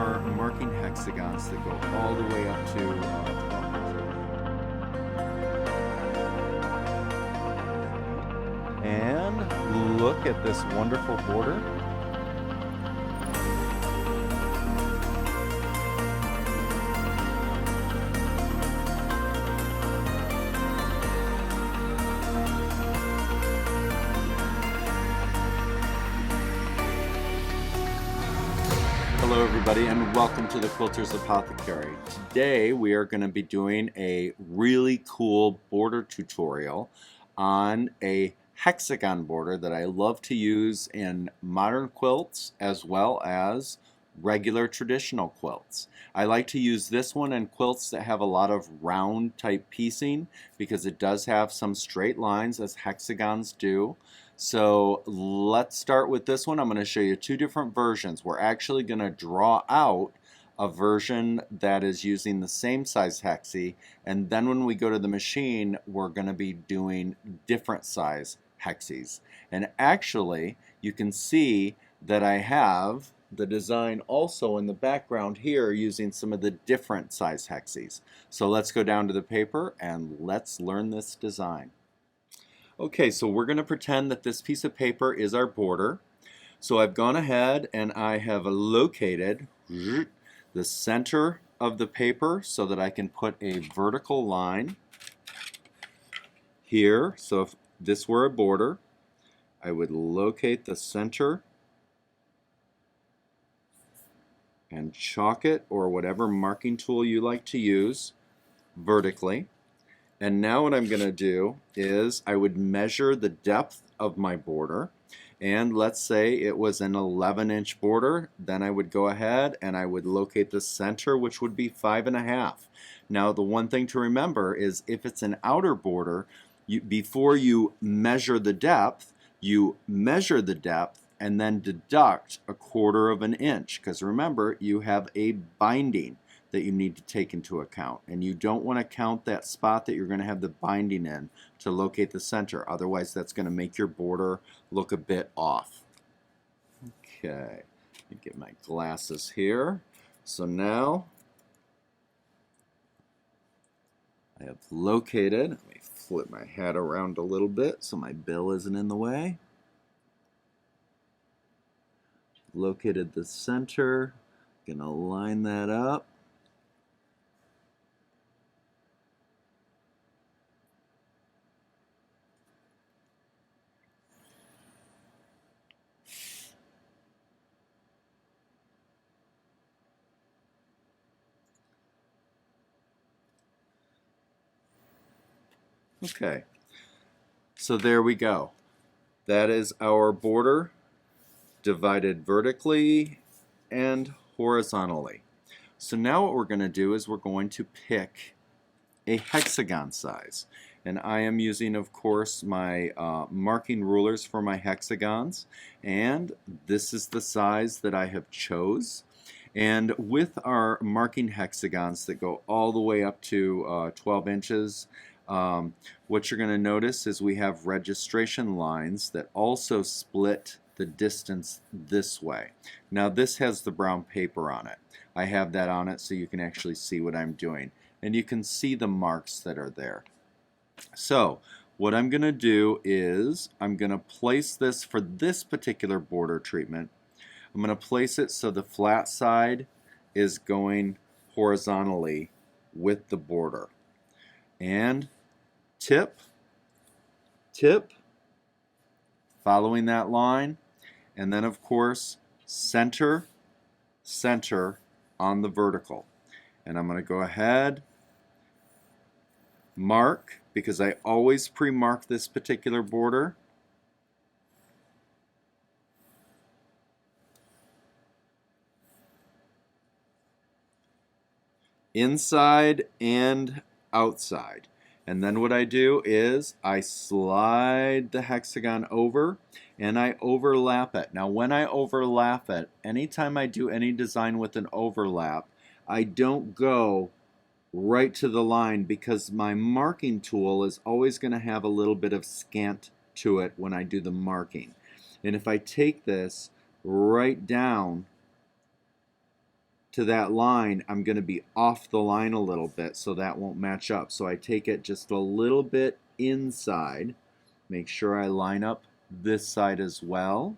our marking hexagons that go all the way up to and look at this wonderful border. Hello everybody and welcome to the Quilters Apothecary. Today we are going to be doing a really cool border tutorial on a hexagon border that I love to use in modern quilts as well as regular traditional quilts. I like to use this one in quilts that have a lot of round type piecing because it does have some straight lines as hexagons do. So let's start with this one. I'm going to show you two different versions. We're actually going to draw out a version that is using the same size hexie, and then when we go to the machine we're going to be doing different size hexies. And actually you can see that I have the design also in the background here using some of the different size hexies. So let's go down to the paper and let's learn this design. Okay, so we're going to pretend that this piece of paper is our border. So I've gone ahead and I have located the center of the paper so that I can put a vertical line here. So if this were a border, I would locate the center and chalk it, or whatever marking tool you like to use, vertically. And now what I'm going to do is I would measure the depth of my border, and let's say it was an 11-inch border. Then I would go ahead and I would locate the center, which would be 5.5. Now the one thing to remember is if it's an outer border, before you measure the depth, you measure the depth and then deduct 1/4 of an inch, because remember you have a binding that you need to take into account, and you don't want to count that spot that you're going to have the binding in to locate the center. Otherwise that's going to make your border look a bit off. Okay, let me get my glasses here. So now I have located, let me flip my hat around a little bit so my bill isn't in the way. Located the center, gonna line that up. Okay, so there we go. That is our border divided vertically and horizontally. So now what we're going to do is we're going to pick a hexagon size. And I am using, of course, my marking rulers for my hexagons. And this is the size that I have chose. And with our marking hexagons that go all the way up to 12 inches, what you're going to notice is we have registration lines that also split the distance this way. Now this has the brown paper on it. I have that on it so you can actually see what I'm doing, and you can see the marks that are there. So what I'm going to do is I'm going to place this for this particular border treatment. I'm going to place it so the flat side is going horizontally with the border. And tip, tip, following that line, and then of course center, center on the vertical. And I'm going to go ahead, mark, because I always pre-mark this particular border. Inside and outside. And then what I do is I slide the hexagon over and I overlap it. Now when I overlap it, anytime I do any design with an overlap, I don't go right to the line because my marking tool is always going to have a little bit of scant to it when I do the marking. And if I take this right down to that line, I'm going to be off the line a little bit, so that won't match up. So I take it just a little bit inside. Make sure I line up this side as well.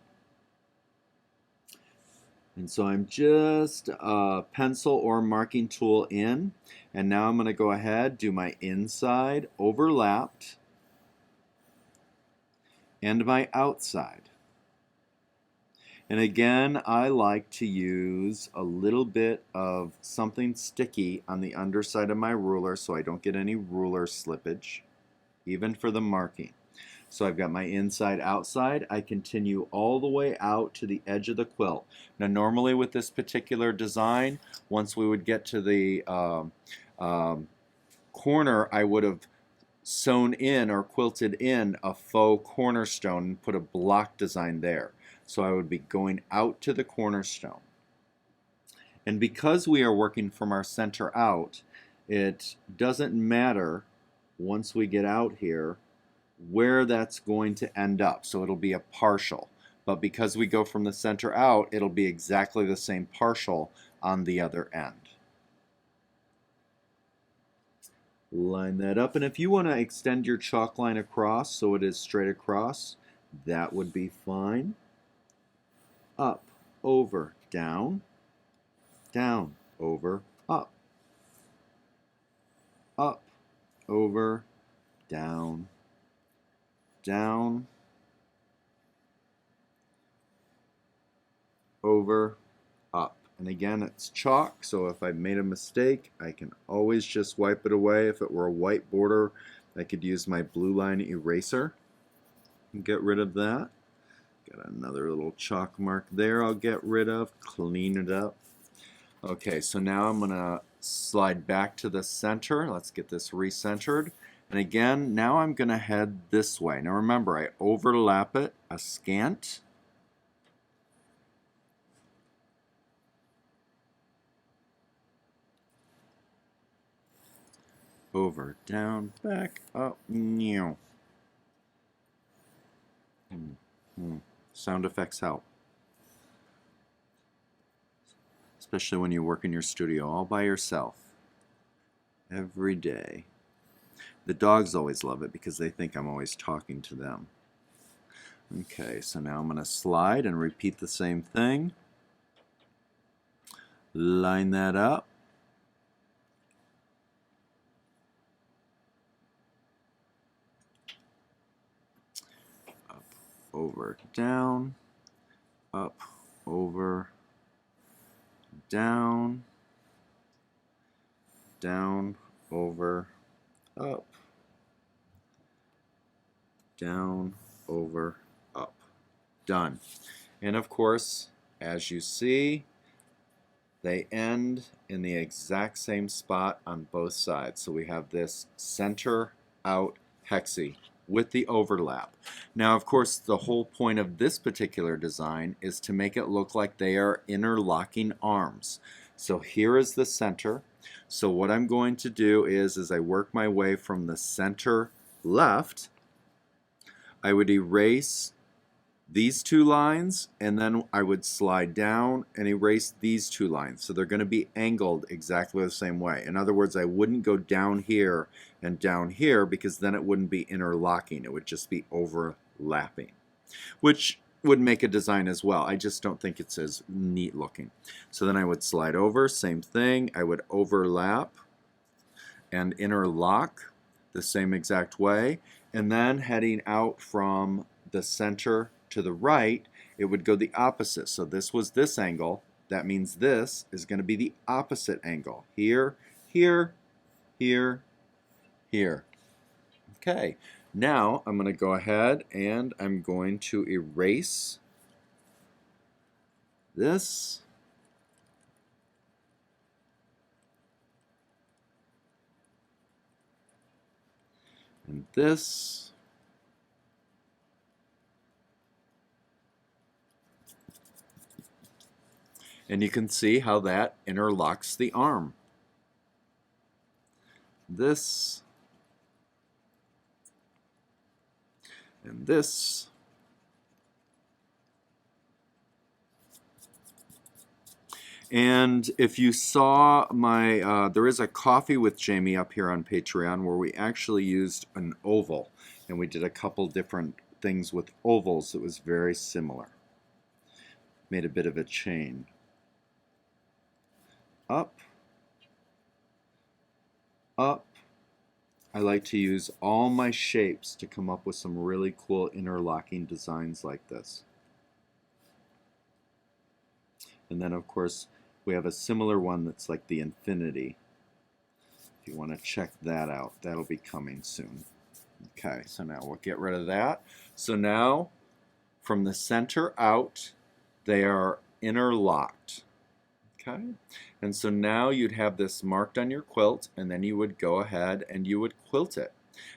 And so I'm just pencil or marking tool in. And now I'm going to go ahead, do my inside overlapped and my outside. And again, I like to use a little bit of something sticky on the underside of my ruler so I don't get any ruler slippage, even for the marking. So I've got my inside, outside. I continue all the way out to the edge of the quilt. Now normally with this particular design, once we would get to the corner, I would have sewn in or quilted in a faux cornerstone and put a block design there. So I would be going out to the cornerstone. And because we are working from our center out, it doesn't matter once we get out here where that's going to end up. So it'll be a partial. But because we go from the center out, it'll be exactly the same partial on the other end. Line that up. And if you want to extend your chalk line across so it is straight across, that would be fine. Up, over, down, down, over, up, up, over, down, down, over, up. And again, it's chalk, so if I made a mistake, I can always just wipe it away. If it were a white border, I could use my blue line eraser and get rid of that. Got another little chalk mark there I'll get rid of, clean it up. Okay, so now I'm going to slide back to the center. Let's get this recentered. And again, now I'm going to head this way. Now remember, I overlap it askant. Over, down, back, up, meow. Sound effects help. Especially when you work in your studio all by yourself. Every day. The dogs always love it because they think I'm always talking to them. Okay, so now I'm going to slide and repeat the same thing. Line that up. Up, over, down. Up, over, down. Down, over, up. Down, over, up. Done. And of course, as you see, they end in the exact same spot on both sides. So we have this center out hexie with the overlap. Now, of course, the whole point of this particular design is to make it look like they are interlocking arms. So here is the center. So what I'm going to do is, as I work my way from the center left, I would erase these two lines, and then I would slide down and erase these two lines. So they're going to be angled exactly the same way. In other words, I wouldn't go down here and down here because then it wouldn't be interlocking. It would just be overlapping, which would make a design as well. I just don't think it's as neat looking. So then I would slide over, same thing. I would overlap and interlock the same exact way. And then heading out from the center to the right, it would go the opposite. So this was this angle. That means this is going to be the opposite angle. Here, here, here, here. Okay, now I'm going to go ahead and I'm going to erase this. And this. And you can see how that interlocks the arm. This. And this. And if you saw my, there is a Coffee with Jamie up here on Patreon where we actually used an oval. And we did a couple different things with ovals that was very similar. Made a bit of a chain. Up, up. I like to use all my shapes to come up with some really cool interlocking designs like this. And then of course we have a similar one that's like the infinity. If you want to check that out, that'll be coming soon. Okay, so now we'll get rid of that. So now from the center out, they are interlocked. Okay, and so now you'd have this marked on your quilt, and then you would go ahead and you would quilt it.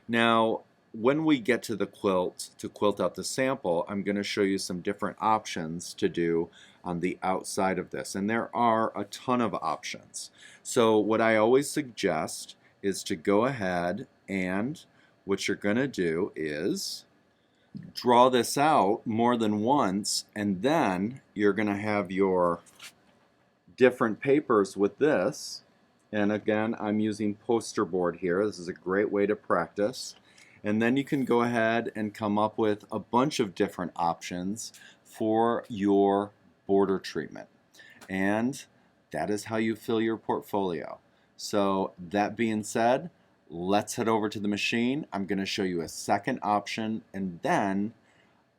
Now, when we get to the quilt, to quilt out the sample, I'm going to show you some different options to do on the outside of this, and there are a ton of options. So what I always suggest is to go ahead and what you're going to do is draw this out more than once, and then you're going to have your different papers with this. And again, I'm using poster board here. This is a great way to practice. And then you can go ahead and come up with a bunch of different options for your border treatment. And that is how you fill your portfolio. So that being said, let's head over to the machine. I'm going to show you a second option, and then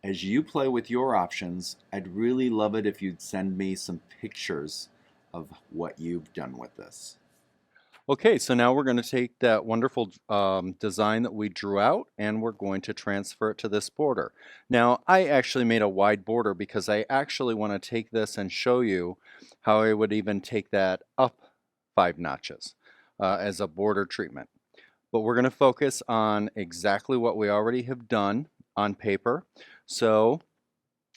as you play with your options, I'd really love it if you'd send me some pictures of what you've done with this. Okay, so now we're going to take that wonderful design that we drew out and we're going to transfer it to this border. Now, I actually made a wide border because I actually want to take this and show you how I would even take that up 5 notches as a border treatment. But we're going to focus on exactly what we already have done on paper. So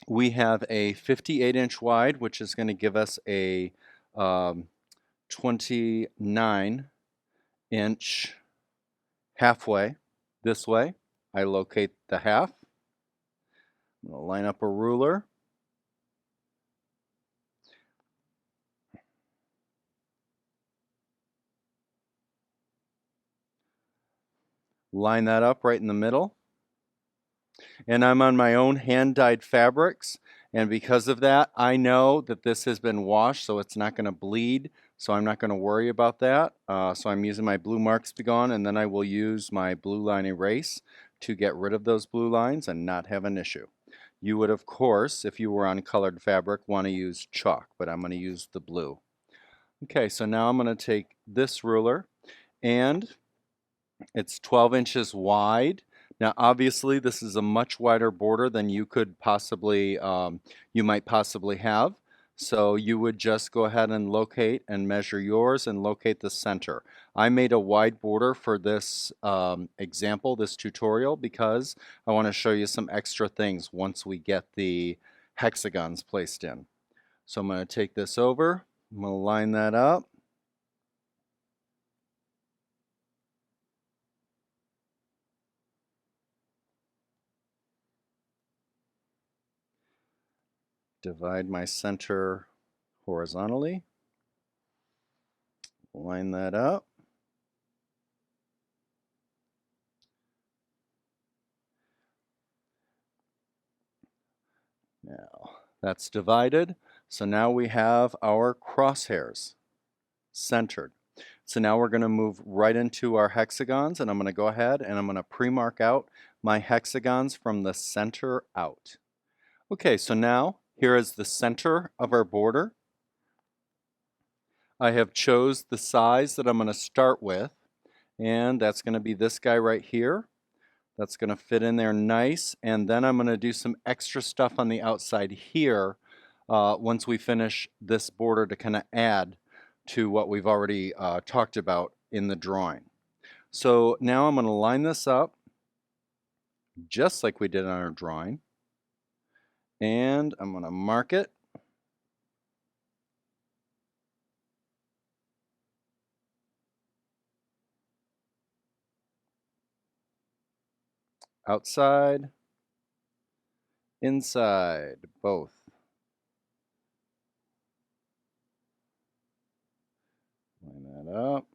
we have a 58-inch wide, which is going to give us a 29-inch halfway this way. I locate the half. I'm going to line up a ruler. Line that up right in the middle. And I'm on my own hand-dyed fabrics, and because of that, I know that this has been washed, so it's not going to bleed, so I'm not going to worry about that. So I'm using my blue marks to be gone, and then I will use my blue line erase to get rid of those blue lines and not have an issue. You would, of course, if you were on colored fabric, want to use chalk, but I'm going to use the blue. Okay, so now I'm going to take this ruler, and it's 12 inches wide. Now, obviously, this is a much wider border than you could possibly, you might possibly have. So you would just go ahead and locate and measure yours and locate the center. I made a wide border for this example, this tutorial, because I want to show you some extra things once we get the hexagons placed in. So I'm going to take this over, I'm going to line that up. Divide my center horizontally, line that up. Now that's divided, so now we have our crosshairs centered. So now we're going to move right into our hexagons, and I'm going to go ahead and I'm going to pre-mark out my hexagons from the center out. Okay, so now here is the center of our border. I have chose the size that I'm going to start with, and that's going to be this guy right here. That's going to fit in there nice, and then I'm going to do some extra stuff on the outside here once we finish this border to kind of add to what we've already talked about in the drawing. So now I'm going to line this up just like we did on our drawing, and I'm going to mark it. Outside, inside, both. up.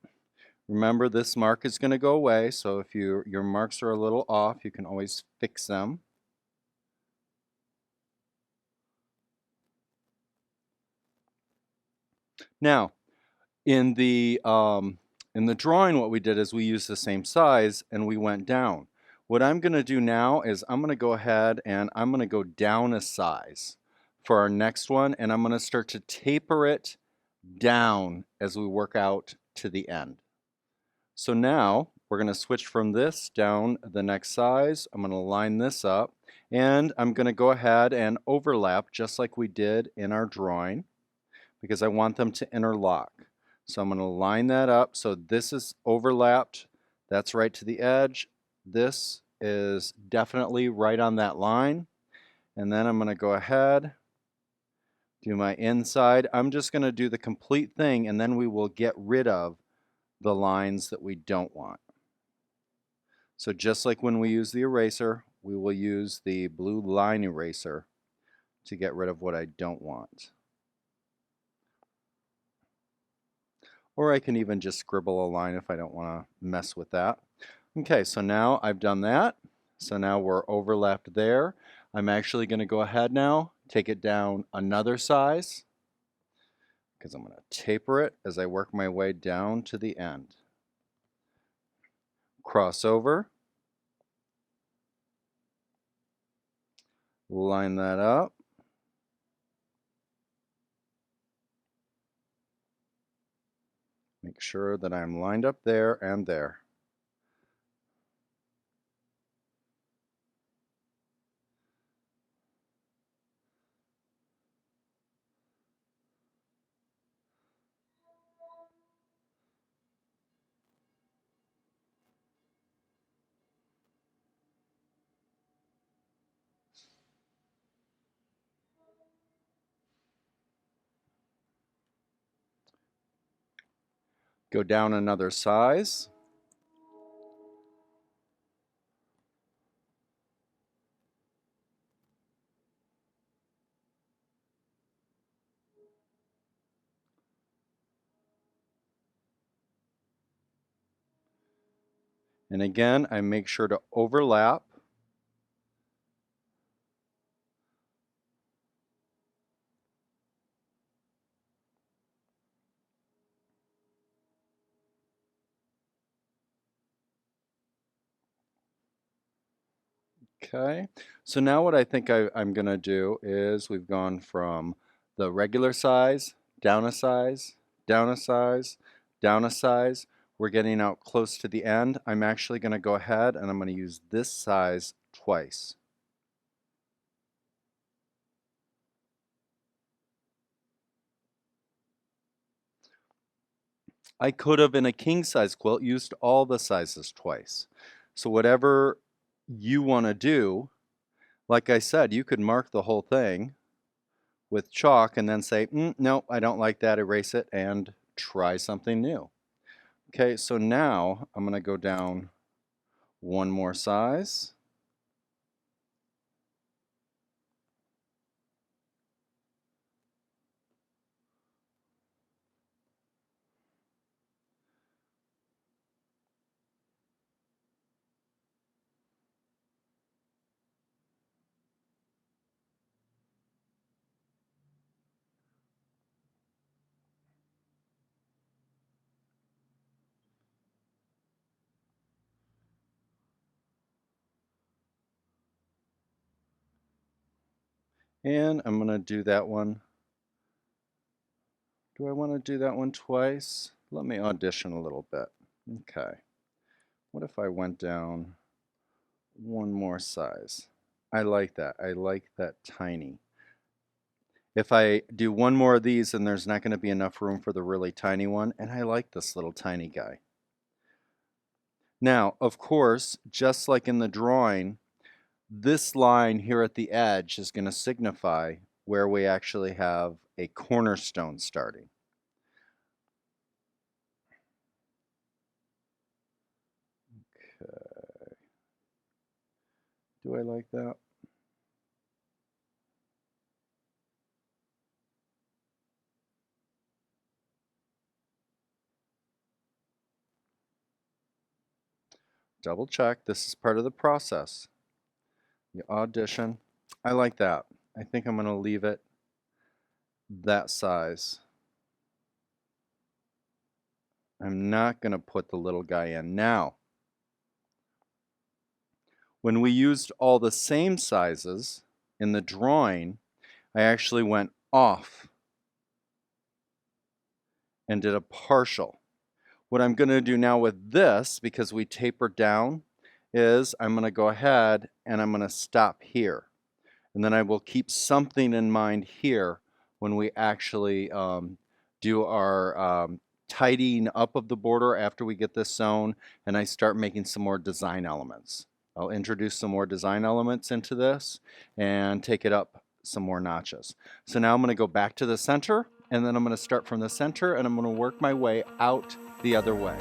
Remember, this mark is going to go away, so if your marks are a little off, you can always fix them. Now, in the drawing, what we did is we used the same size and we went down. What I'm going to do now is I'm going to go ahead and I'm going to go down a size for our next one, and I'm going to start to taper it down as we work out to the end. So now we're going to switch from this down the next size. I'm going to line this up, and I'm going to go ahead and overlap just like we did in our drawing, because I want them to interlock. So I'm going to line that up. So this is overlapped. That's right to the edge. This is definitely right on that line. And then I'm going to go ahead, do my inside. I'm just going to do the complete thing, and then we will get rid of the lines that we don't want. So just like when we use the eraser, we will use the blue line eraser to get rid of what I don't want. Or I can even just scribble a line if I don't want to mess with that. Okay, so now I've done that. So now we're overlapped there. I'm actually going to go ahead now, take it down another size, because I'm going to taper it as I work my way down to the end. Cross over, line that up. Make sure that I'm lined up there and there. Go down another size. And again, I make sure to overlap. Okay, so now what I think I'm going to do is we've gone from the regular size, down a size, down a size, down a size. We're getting out close to the end. I'm actually going to go ahead and I'm going to use this size twice. I could have, in a king size quilt, used all the sizes twice. So whatever you want to do, like I said, you could mark the whole thing with chalk and then say, no, I don't like that, erase it, and try something new. Okay, so now I'm going to go down one more size. And I'm going to do that one. Do I want to do that one twice? Let me audition a little bit. Okay. What if I went down one more size? I like that. I like that tiny. If I do one more of these, then there's not going to be enough room for the really tiny one, and I like this little tiny guy. Now, of course, just like in the drawing, this line here at the edge is going to signify where we actually have a cornerstone starting. Okay. Do I like that? Double check. This is part of the process. You audition. I like that. I think I'm going to leave it that size. I'm not going to put the little guy in. Now, when we used all the same sizes in the drawing, I actually went off and did a partial. What I'm going to do now with this, because we tapered down, is I'm going to go ahead and I'm going to stop here. And then I will keep something in mind here when we actually do our tidying up of the border after we get this sewn and I start making some more design elements. I'll introduce some more design elements into this and take it up some more notches. So now I'm going to go back to the center and then I'm going to start from the center and I'm going to work my way out the other way.